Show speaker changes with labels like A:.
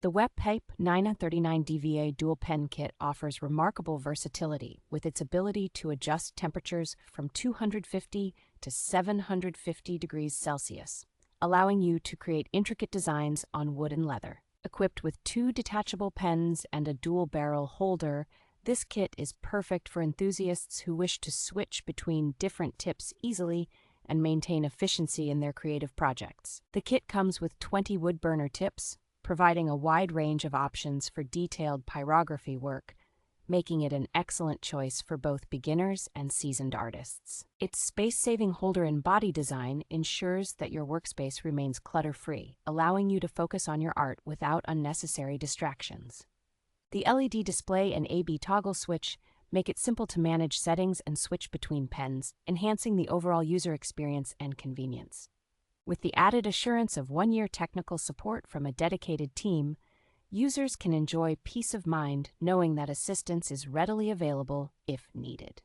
A: The WEP 939D-VI dual pen kit offers remarkable versatility with its ability to adjust temperatures from 250 to 750 degrees Celsius, allowing you to create intricate designs on wood and leather. Equipped with 2 detachable pens and a dual barrel holder, this kit is perfect for enthusiasts who wish to switch between different tips easily and maintain efficiency in their creative projects. The kit comes with 20 wood burner tips, providing a wide range of options for detailed pyrography work, making it an excellent choice for both beginners and seasoned artists. Its space-saving holder and body design ensures that your workspace remains clutter-free, allowing you to focus on your art without unnecessary distractions. The LED display and AB toggle switch make it simple to manage settings and switch between pens, enhancing the overall user experience and convenience. With the added assurance of 1-year technical support from a dedicated team, users can enjoy peace of mind knowing that assistance is readily available if needed.